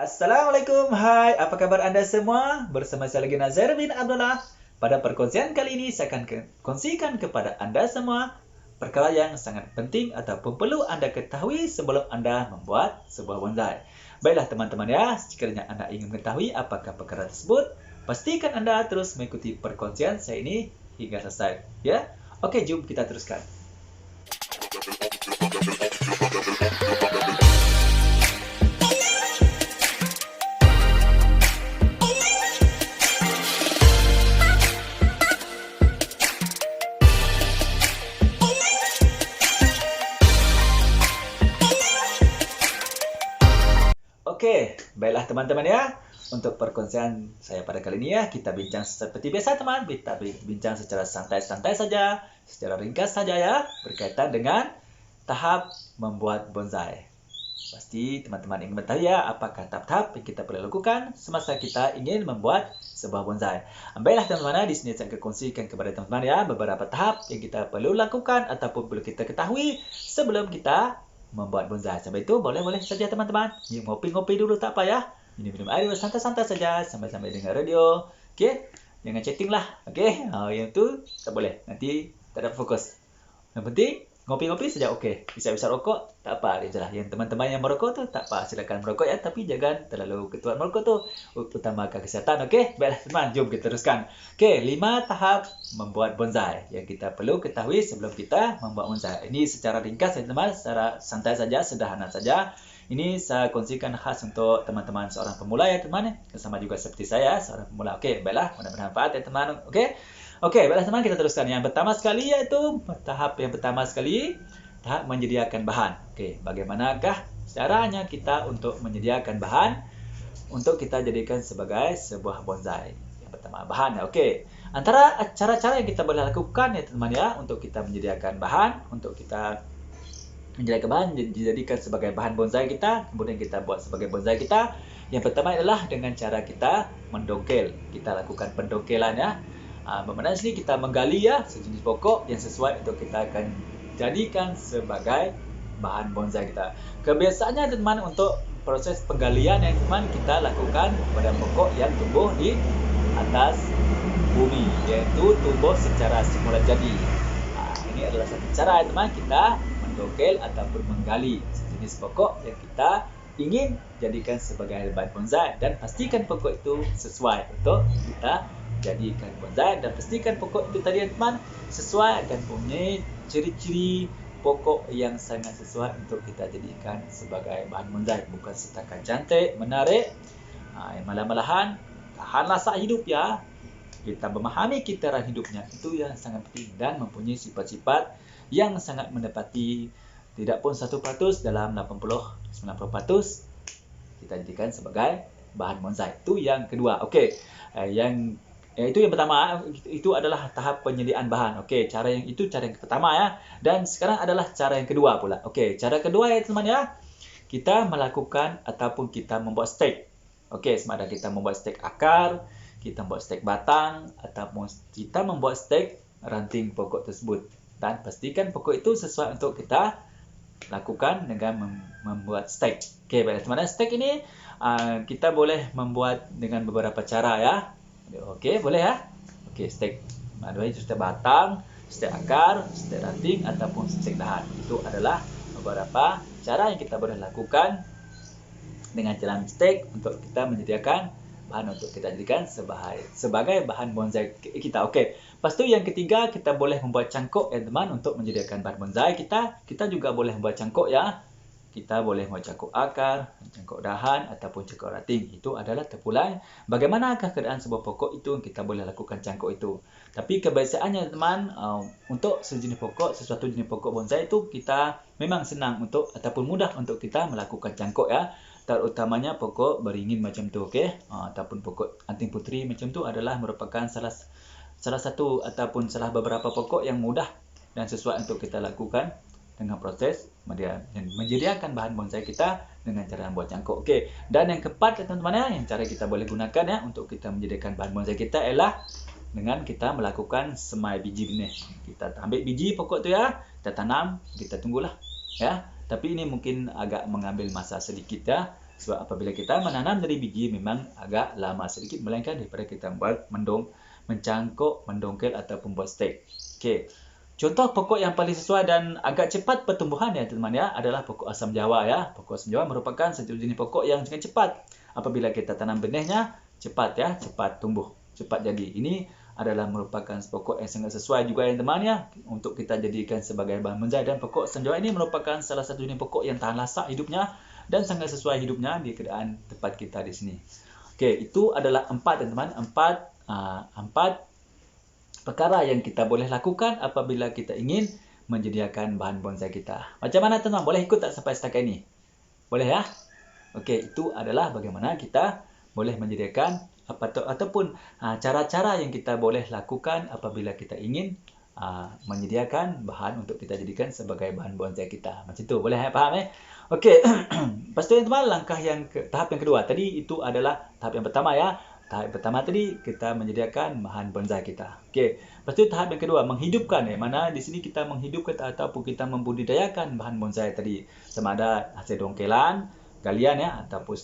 Assalamualaikum, hai, apa kabar Anda semua? Bersama saya lagi Nazar bin Abdullah. Pada perkongsian kali ini saya akan kongsikan kepada Anda semua perkara yang sangat penting ataupun perlu Anda ketahui sebelum Anda membuat sebuah bonsai. Baiklah teman-teman ya, sekiranya Anda ingin mengetahui apakah perkara tersebut, pastikan Anda terus mengikuti perkongsian saya ini hingga selesai. Ya, oke, jom kita teruskan. Oke, baiklah teman-teman ya. Untuk perkongsian saya pada kali ini ya, kita bincang seperti biasa teman. Kita bincang secara santai-santai saja, secara ringkas saja ya, berkaitan dengan tahap membuat bonsai. Pasti teman-teman ingin mengetahui ya, apakah tahap-tahap yang kita perlu lakukan semasa kita ingin membuat sebuah bonsai. Baiklah teman-teman, di sini saya akan kongsikan kepada teman-teman ya, beberapa tahap yang kita perlu lakukan ataupun perlu kita ketahui sebelum kita membuat bonsai. Sampai itu boleh-boleh saja teman-teman. Ngopi-ngopi dulu tak apa ya. Minum-minum air santai-santai saja sambil-sambil dengar radio. Okey? Jangan chatting lah. Okey? Yang tu tak boleh. Nanti tak ada fokus. Yang penting ngopi-ngopi saja okey. Bisa-bisa rokok tak apa. Itulah yang teman-teman yang merokok tu tak apa, silakan merokok ya, tapi jangan terlalu ketuan merokok tu. Utamakan kesihatan. Okey? Baiklah teman, jom kita teruskan. Okey, 5 tahap membuat bonsai yang kita perlu ketahui sebelum kita membuat bonsai. Ini secara ringkas ya teman, secara santai saja, sederhana saja. Ini saya kongsikan khas untuk teman-teman seorang pemula ya teman, sama juga seperti saya seorang pemula. Okey, baiklah, mudah-mudahan bermanfaat ya teman. Okey. Okey, baiklah teman, kita teruskan. Yang pertama sekali iaitu tahap tahap menyediakan bahan. Okey, bagaimanakah caranya kita untuk menyediakan bahan untuk kita jadikan sebagai sebuah bonsai? Yang pertama, bahan. Okey. Antara cara-cara yang kita boleh lakukan ya teman ya, untuk kita menyediakan bahan, untuk kita menjadikan bahan dijadikan sebagai bahan bonsai kita, kemudian kita buat sebagai bonsai kita. Yang pertama adalah dengan cara kita mendongkel. Kita lakukan pendongkelan ya. Bermakna sini kita menggali ya sejenis pokok yang sesuai untuk kita akan jadikan sebagai bahan bonsai kita. Kebiasaannya teman, untuk proses penggalian yang teman kita lakukan pada pokok yang tumbuh di atas bumi, iaitu tumbuh secara semula jadi. Ini adalah satu cara teman, kita mendongkel ataupun menggali sejenis pokok yang kita ingin jadikan sebagai bahan bonsai, dan pastikan pokok itu sesuai untuk kita jadikan bonsai, dan pastikan pokok itu tadi teman sesuai dan punya ciri-ciri pokok yang sangat sesuai untuk kita jadikan sebagai bahan bonsai. Bukan setakat cantik, menarik, malah-malahan tahan rasa hidup ya. Kita memahami kitaran hidupnya, itu yang sangat penting, dan mempunyai sifat-sifat yang sangat menepati, tidak pun 1% dalam 80-90% kita jadikan sebagai bahan bonsai. Itu yang kedua. Okey. Itu yang pertama, itu adalah tahap penyediaan bahan. Okey, cara yang pertama ya. Dan sekarang adalah cara yang kedua pula. Okey, cara kedua ya teman ya. Kita melakukan ataupun kita membuat stek. Okey, sama ada kita membuat stek akar, kita membuat stek batang, ataupun kita membuat stek ranting pokok tersebut. Dan pastikan pokok itu sesuai untuk kita lakukan dengan membuat stek. Okey, baiklah teman, stek ini kita boleh membuat dengan beberapa cara ya. Okey, boleh ya. Okey, stek stek batang, stek akar, stek ranting ataupun stek dahan. Itu adalah beberapa cara yang kita boleh lakukan dengan jalan stek untuk kita menyediakan bahan untuk kita jadikan sebagai bahan bonsai kita. Okey. Lepas tu yang ketiga, kita boleh membuat cangkok ya teman, untuk menyediakan bahan bonsai kita. Kita juga boleh membuat cangkok ya. Kita boleh membuat cangkok akar, cangkok dahan ataupun cangkok ranting. Itu adalah terpulang bagaimanakah keadaan sebuah pokok itu, kita boleh lakukan cangkok itu. Tapi kebiasaannya teman, untuk sesuatu jenis pokok bonsai itu kita memang senang untuk ataupun mudah untuk kita melakukan cangkok ya. Terutamanya pokok beringin macam tu, okey, ataupun pokok anting puteri macam tu adalah merupakan salah satu ataupun salah beberapa pokok yang mudah dan sesuai untuk kita lakukan dengan proses menyediakan bahan bonsai kita dengan cara membuat cangkok. Okey. Dan yang keempat teman-teman ya, yang cara kita boleh gunakan ya untuk kita menyediakan bahan bonsai kita ialah dengan kita melakukan semai biji benih. Kita ambil biji pokok tu ya, kita tanam, kita tunggulah ya. Tapi ini mungkin agak mengambil masa sedikit ya. Sebab apabila kita menanam dari biji memang agak lama sedikit melainkan daripada kita buat mencangkuk, mendongkel ataupun buat stek. Okey. Contoh pokok yang paling sesuai dan agak cepat pertumbuhan ya teman-teman ya adalah pokok asam jawa ya. Pokok asam jawa merupakan satu jenis pokok yang sangat cepat. Apabila kita tanam benihnya cepat ya, cepat tumbuh, cepat jadi. Ini adalah merupakan pokok yang sangat sesuai juga ya teman ya untuk kita jadikan sebagai bahan bonsai, dan pokok asam jawa ini merupakan salah satu jenis pokok yang tahan lasak hidupnya dan sangat sesuai hidupnya di keadaan tempat kita di sini. Okey, itu adalah 4 teman-teman, 4 perkara yang kita boleh lakukan apabila kita ingin menyediakan bahan bonsai kita. Macam mana teman-teman? Boleh ikut tak sampai setakat ini? Boleh ya? Okey, itu adalah bagaimana kita boleh menyediakan ataupun cara-cara yang kita boleh lakukan apabila kita ingin menyediakan bahan untuk kita jadikan sebagai bahan bonsai kita. Macam tu, boleh faham Okey. Lepas tu teman, tahap yang kedua. Tadi itu adalah tahap yang pertama ya. Tahap pertama tadi kita menyediakan bahan bonsai kita. Okey. Lepas tu tahap yang kedua, menghidupkan mana di sini kita menghidupkan ataupun kita membudidayakan bahan bonsai tadi. Sama ada hasil dongkelan, galian ya, ataupun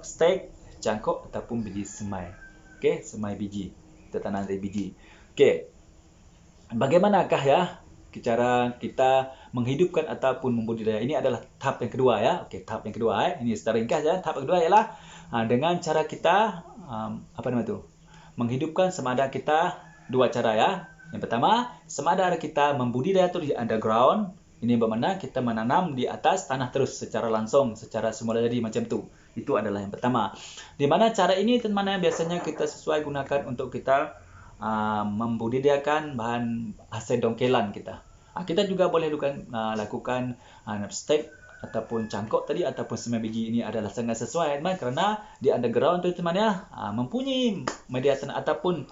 stek, cangkuk ataupun biji semai. Okey, semai biji. Kita tanam dari biji. Okey. Bagaimanakah ya cara kita menghidupkan ataupun membudidaya? Ini adalah tahap yang kedua ya. Okey, tahap yang kedua ini secara ringkas ya. Tahap kedua ialah dengan cara kita menghidupkan sama ada kita dua cara ya. Yang pertama, sama ada kita membudidaya itu di underground. Ini bermakna kita menanam di atas tanah terus secara langsung, secara semula jadi macam tu. Itu adalah yang pertama. Di mana cara ini teman-teman biasanya kita sesuai gunakan untuk kita membudidayakan bahan hasil dongkelan kita. Kita juga boleh lakukan stek ataupun cangkuk tadi ataupun semai biji. Ini adalah sangat sesuai teman, kerana di underground tu teman ya mempunyai media tanah ataupun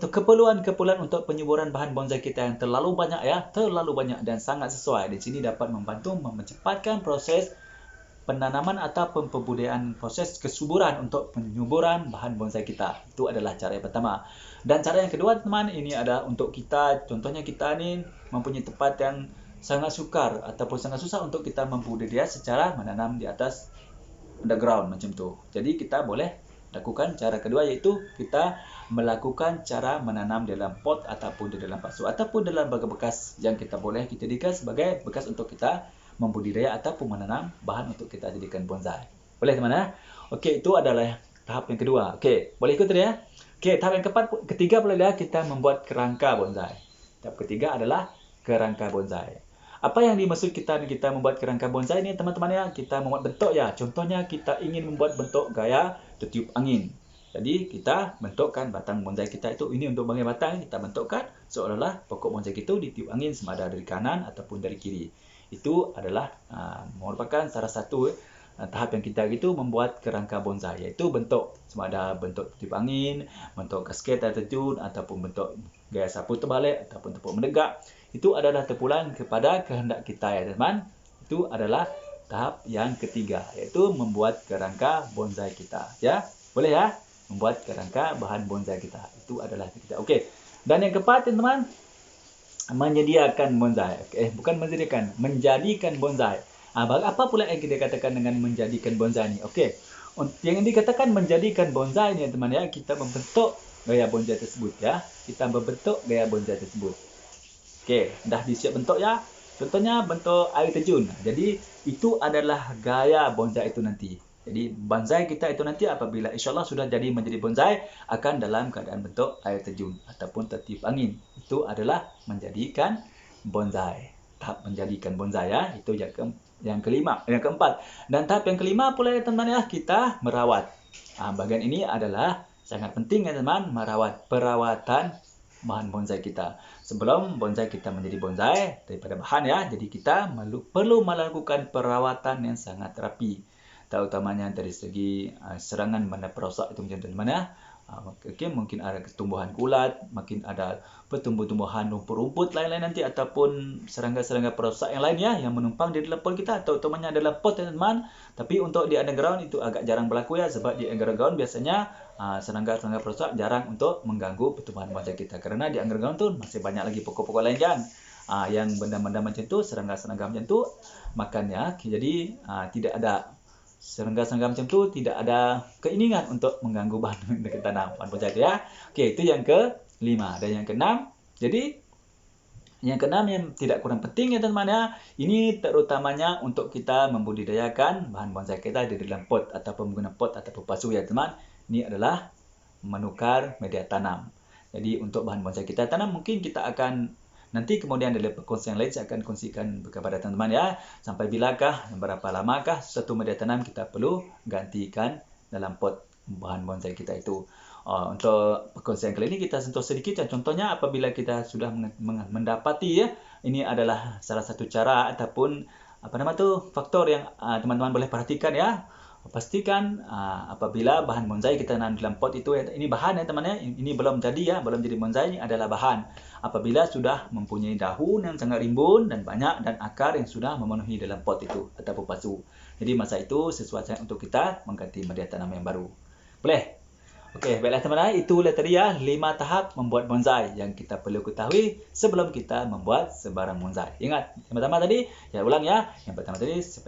keperluan untuk penyuburan bahan bonsai kita yang terlalu banyak ya, terlalu banyak dan sangat sesuai. Di sini dapat membantu mencepatkan proses penanaman ataupun pembudidayaan, proses kesuburan untuk penyuburan bahan bonsai kita. Itu adalah cara yang pertama. Dan cara yang kedua teman, ini adalah untuk kita, contohnya kita ni mempunyai tempat yang sangat sukar ataupun sangat susah untuk kita membudidaya secara menanam di atas underground macam tu. Jadi kita boleh lakukan cara kedua, iaitu kita melakukan cara menanam dalam pot ataupun di dalam pasu ataupun dalam bekas yang kita boleh kita jadikan sebagai bekas untuk kita membudidaya ataupun menanam bahan untuk kita jadikan bonsai. Boleh teman ya? Okey, itu adalah tahap yang kedua. Okey, boleh ikut ya? Okey, tahap yang ketiga pula kita membuat kerangka bonsai. Tahap ketiga adalah kerangka bonsai. Apa yang dimaksud kita membuat kerangka bonsai ni teman-teman ya? Kita membuat bentuk ya. Contohnya kita ingin membuat bentuk gaya tertiup angin. Jadi kita bentukkan batang bonsai kita itu, ini untuk bahagian batang kita bentukkan seolah-olah pokok bonsai itu ditiup angin sama ada dari kanan ataupun dari kiri. Itu adalah merupakan salah satu tahap yang kita membuat kerangka bonsai, iaitu bentuk sama ada bentuk tiup angin, bentuk kasket terjun ataupun bentuk gaya sapu terbalik ataupun tepuk menegak. Itu adalah terpulang kepada kehendak kita ya teman. Itu adalah tahap yang ketiga, iaitu membuat kerangka bonsai kita ya. Boleh ya membuat kerangka bahan bonsai kita. Itu adalah kita. Okey. Dan yang keempat teman-teman, menyediakan bonsai. Bukan menyediakan, menjadikan bonsai. Apa pula yang kita katakan dengan menjadikan bonsai ni? Okey. Yang dikatakan menjadikan bonsai ni teman ya, kita membentuk gaya bonsai tersebut ya. Kita membentuk gaya bonsai tersebut. Okey, dah disiap bentuk ya. Contohnya bentuk air terjun. Jadi itu adalah gaya bonsai itu nanti. Jadi bonsai kita itu nanti apabila insya-Allah sudah jadi menjadi bonsai akan dalam keadaan bentuk air terjun ataupun tertiup angin. Itu adalah menjadikan bonsai. Tahap menjadikan bonsai ya, itu yang keempat. Dan tahap yang kelima pula ya teman ya, kita merawat. Bahagian ini adalah sangat penting ya teman, merawat, perawatan bahan bonsai kita. Sebelum bonsai kita menjadi bonsai daripada bahan ya, jadi kita perlu melakukan perawatan yang sangat rapi. Terutamanya dari segi serangan benda perosak itu macam mana. Mungkin ada tumbuhan kulat, mungkin ada tumbuhan rumput-rumput lain-lain nanti ataupun serangga-serangga perosak yang lain ya yang menumpang di dalam pot kita, terutamanya dalam pot teman-teman. Tapi untuk di underground itu agak jarang berlaku ya, sebab di underground biasanya serangga-serangga perosak jarang untuk mengganggu pertumbuhan bonsai kita, kerana di underground tu masih banyak lagi pokok-pokok lain kan. Yang benda-benda macam tu, serangga-serangga macam tu makannya, jadi tidak ada serangga-serangga macam tu tidak ada keinginan untuk mengganggu bahan yang kita tanam, bahan bonsai itu ya. Okey, itu yang ke-5. Dan yang ke-6, jadi yang ke-6 yang tidak kurang penting ya teman-teman ya. Ini terutamanya untuk kita membudidayakan bahan bonsai kita di dalam pot ataupun menggunakan pot ataupun pasu ya teman. Ini adalah menukar media tanam. Jadi untuk bahan bonsai kita tanam, mungkin kita akan nanti kemudian dalam perkongsian lain saya akan kongsikan kepada teman-teman ya. Sampai bilakah, berapa lamakah satu media tanam kita perlu gantikan dalam pot bahan bonsai kita itu. Untuk perkongsian kali ini kita sentuh sedikit ya. Contohnya apabila kita sudah mendapati ya, ini adalah salah satu cara ataupun faktor yang teman-teman boleh perhatikan ya. Pastikan apabila bahan bonsai kita tanam dalam pot itu, ini bahan ya teman ya, ini belum jadi ya, belum jadi bonsai, ini adalah bahan. Apabila sudah mempunyai daun yang sangat rimbun dan banyak dan akar yang sudah memenuhi dalam pot itu ataupun pasu. Jadi masa itu sesuai untuk kita mengganti media tanam yang baru. Boleh? Okey, baiklah teman-teman, itulah tadi ya 5 tahap membuat bonsai yang kita perlu ketahui sebelum kita membuat sebarang bonsai. Ingat, yang pertama tadi, ya ulang ya. Yang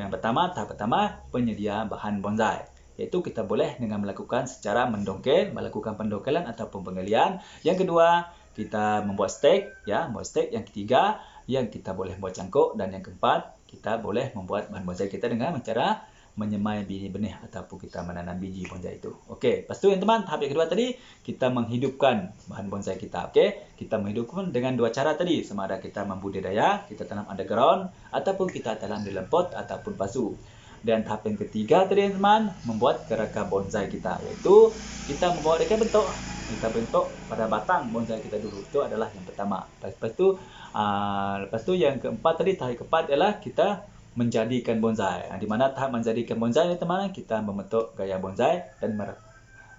pertama, tahap pertama penyedia bahan bonsai. Iaitu kita boleh dengan melakukan secara mendongkel, melakukan pendongkelan ataupun penggalian. Yang kedua, kita membuat stek ya, membuat stek. Yang ketiga, yang kita boleh membuat cangkuk, dan yang keempat, kita boleh membuat bahan bonsai kita dengan cara menyemai biji benih ataupun kita menanam biji bonsai itu. Okey, lepas tu yang teman, tahap yang kedua tadi kita menghidupkan bahan bonsai kita. Okey, kita menghidupkan dengan dua cara tadi, sama ada kita membudidaya, kita tanam underground ataupun kita tanam dalam pot ataupun pasu. Dan tahap yang ketiga tadi teman, membuat kerangka bonsai kita, iaitu kita membuat reka bentuk. Kita bentuk pada batang bonsai kita dulu. Itu adalah yang pertama. Lepas tu yang keempat tadi, tahap keempat adalah kita menjadikan bonsai. Di mana tahap menjadikan bonsai ni teman, kita membentuk gaya bonsai dan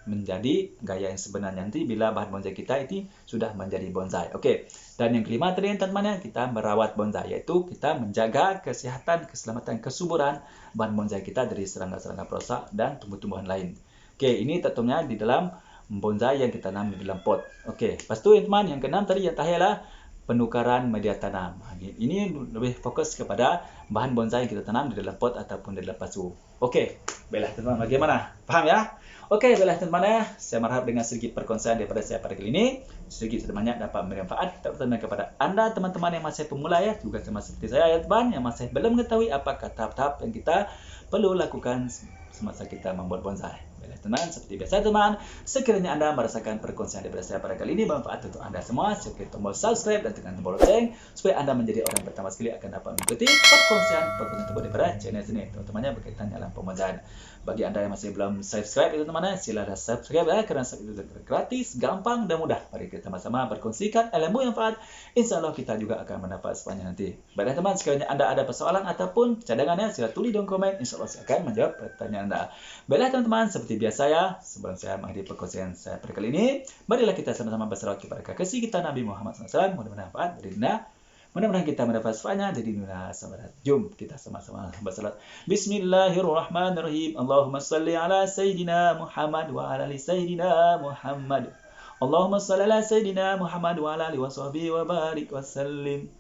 menjadi gaya yang sebenarnya nanti bila bahan bonsai kita itu sudah menjadi bonsai. Okey. Dan yang kelima tadi teman-teman, kita merawat bonsai, iaitu kita menjaga kesihatan, keselamatan, kesuburan bahan bonsai kita dari serangga-serangga perosak dan tumbuh-tumbuhan lain. Okey, ini tentunya di dalam bonsai yang kita tanam di dalam pot. Okey, lepas tu teman, yang keenam tadi, yang terakhir adalah penukaran media tanam. Ini lebih fokus kepada bahan bonsai yang kita tanam di dalam pot ataupun di dalam pasu. Okey, baiklah teman-teman, bagaimana? Faham ya? Okey, baiklah teman-teman, saya berharap dengan sedikit perkongsian daripada saya pada kali ini, sedikit banyak dapat memberi manfaat terutama kepada anda teman-teman yang masih pemula ya, juga sama seperti saya ya teman, yang masih belum mengetahui apakah tahap-tahap yang kita perlu lakukan semasa kita membuat bonsai. Teman, seperti biasa teman, sekiranya anda merasakan perkongsian daripada saya pada kali ini bermanfaat untuk anda semua, klik tombol subscribe dan tekan tombol lonceng supaya anda menjadi orang pertama sekali akan dapat mengikuti perkongsian terbaru daripada channel sini, terutamanya berkaitan dalam pembonsaian. Bagi anda yang masih belum subscribe itu teman, silakan subscribe ya, kerana itu gratis, gampang dan mudah. Mari kita sama-sama berkongsikan ilmu yang manfaat. InsyaAllah kita juga akan mendapat sepanjang nanti. Baiklah teman, sekiranya anda ada persoalan ataupun cadangannya, sila tulis dalam komen. InsyaAllah saya akan menjawab pertanyaan anda. Baiklah teman-teman, seperti biasa ya, sebelum saya mengakhiri perkongsian saya pada kali ini, marilah kita sama-sama bersalawat kepada kekasih kita Nabi Muhammad SAW. Mudah-mudahan manfaat dari dunia. Mudah-mudahan kita mendapat manfaatnya dari dunia akhirat. Jom kita sama-sama bersalat. Bismillahirrahmanirrahim. Allahumma salli ala Sayyidina Muhammad wa ala ali Sayyidina Muhammad. Allahumma salli ala Sayyidina Muhammad wa ala ali wa sahbihi wa barik wa sallim.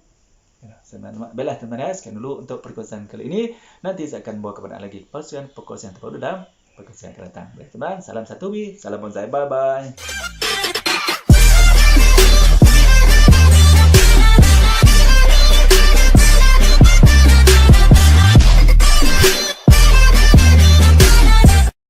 Baiklah teman-teman, sekian dulu untuk perkongsian kali ini. Nanti saya akan bawa kepada lagi perkongsian terbaru dalam perkongsian akan datang. Baik teman, salam satu, salam bonsai, bye-bye.